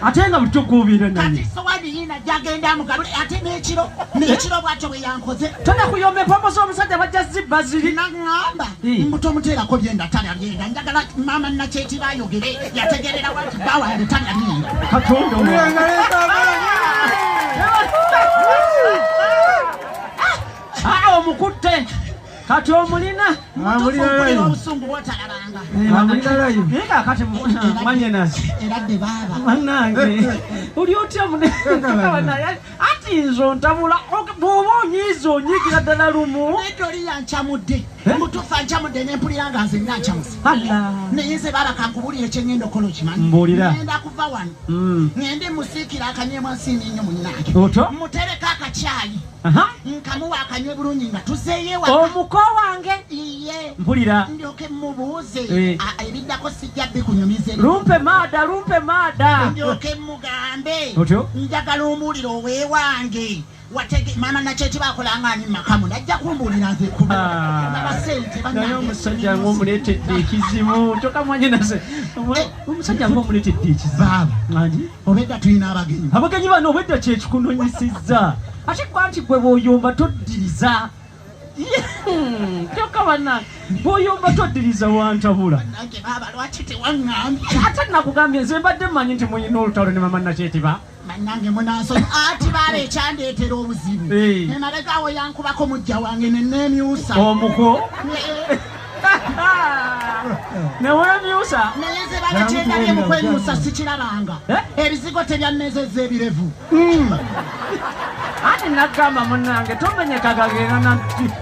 atenga butukubira naye kati sowadi yina jagenda mugalule ate n'ekiro bwatyo bwe yankoze tona kuyomba empombo z'omusajja bajja zibba ziri naŋŋamba mutomuteerako byenda talya byenda njagala maama nakyeti bayogere yategerera wati bawande talya byenda katonda omukutte kati omulina obusungu bwotalabanga kati manyenazi eradde baaba manange oli otya munaye ati nze ontabula bw'oba onyiiza onyiigira ddala lumu nedde oli yancamudde mutuufu ancamudde nempulira nga nze nga ncamusa naye nze baaba kankubulire kyeŋŋenda okola okimanyi mbuulira ŋŋenda kuva wano ŋŋende musiikira akanyemu ansiimi ennyo munnange mutereka akacyayi nkamuwa akanywe bulungi nga tuzeeyo ewaka omuko wange iye mpulira ndyoke mubuuze ebiddako sijja bikunyumize lumpe maada ndyoke mugambe otyo njagala ombuulire oweewange maama nakyeti bakolanga ani makamu najja kumbuulira nze naye omusajja ngaomuleetedde ekizibu kyokamwanye nase omusajja ngaomuleetedde ekizibu obedda tulina abagenyi bano obedda kyekikunonyesizza ate kwa nti gwe bw'oyomba toddiriza kyokka banna bw'oyomba toddiriza wantabula ate nakugambye nze mbadde mmanyi nti muyina olutalo ne mama nakyetiba nange munansonyi ati baaba ekyandeetera obuzibu emabegaawo yankubako mujja wange neneemyusa omuko newemyusa naye ze baba kyendabye mu kwenyusa sikirabanga ebizigo tebyammeezezza ebirevu ate nagamba munange tomenyekagagenda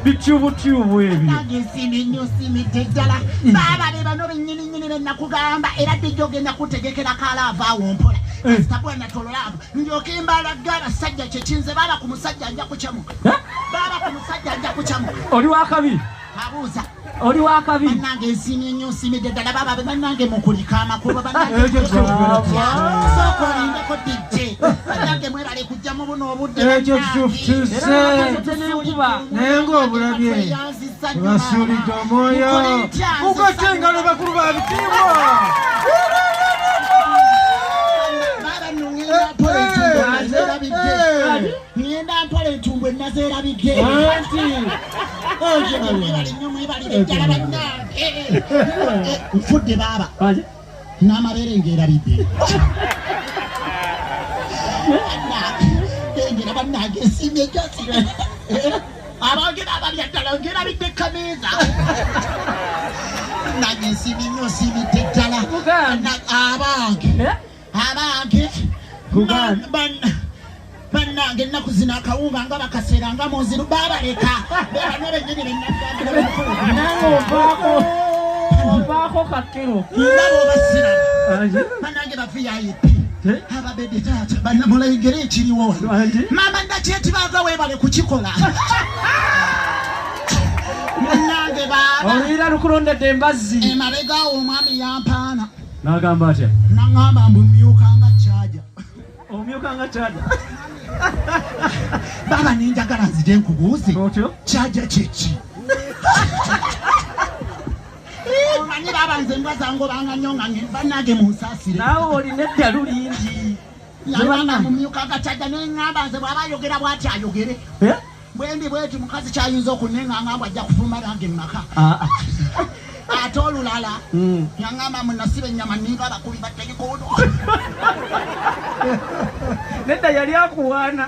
bityubutyubu ebyo nange nsiimi nnyo nsiimidde ddala baaba be bano bennyininyini benakugamba era ddijja ogenda kutegekera kalaavaawo mpola sitabwana tololaavu ndyoke mbalagga abasajja kyekinze baaba ku musajja ajja kucamuka oli wakabiri abuuza oli wakabi bannange nsiimye nnyo nsiimidde ddala baba bannange mukulika amakubo bannangesooko olindeko dijje bannange mwebale kujja mu buno obudde ekyo kituufutuse naye ng'obulabye basuulidde omwoyo mugatte engalo bakulu ba bitiibwa ngenda mpola entumbwe nazeerabidde nfudde baaba n'amabeere ngeerabidde engera bannange nsiimye ekyosi abangera abalya ddala ngeerabidde ekkameeza nange nsiimye nnyo nsiimidde ddala abange bannange ennaku zino akawunga nga bakaseera nga munziru baabaleka bebano bennyini nange ovaako kakero ngabo obasira bannange baviyayipi ababedde taata bannamulaigere ekiriwo maama nakyeti baaga weebale kukikola bannange baaba oluyira lukulondedde embazzi emabegaawo omwami yampaana n'agamba atya naŋŋamba mbu myukanga kyaja omyukanga kyaja baba ninjagala nzije nkubuuze otyo kyaja kyeki omanyi baba nze embwa zange obanga nnyo nga bannange munsaasire naawe olina eddalu lingi yabanga mumyukanga kyaja neŋŋamba nze bw'aba ayogera bw'ati ayogere bwendi bweti mukazi kyayinza okuneŋŋangamba ajja kufuluma nange mumaka ate olulala yaŋŋamba munasiba ennyama ninga abakubi battegekoono nedda yali akuwaana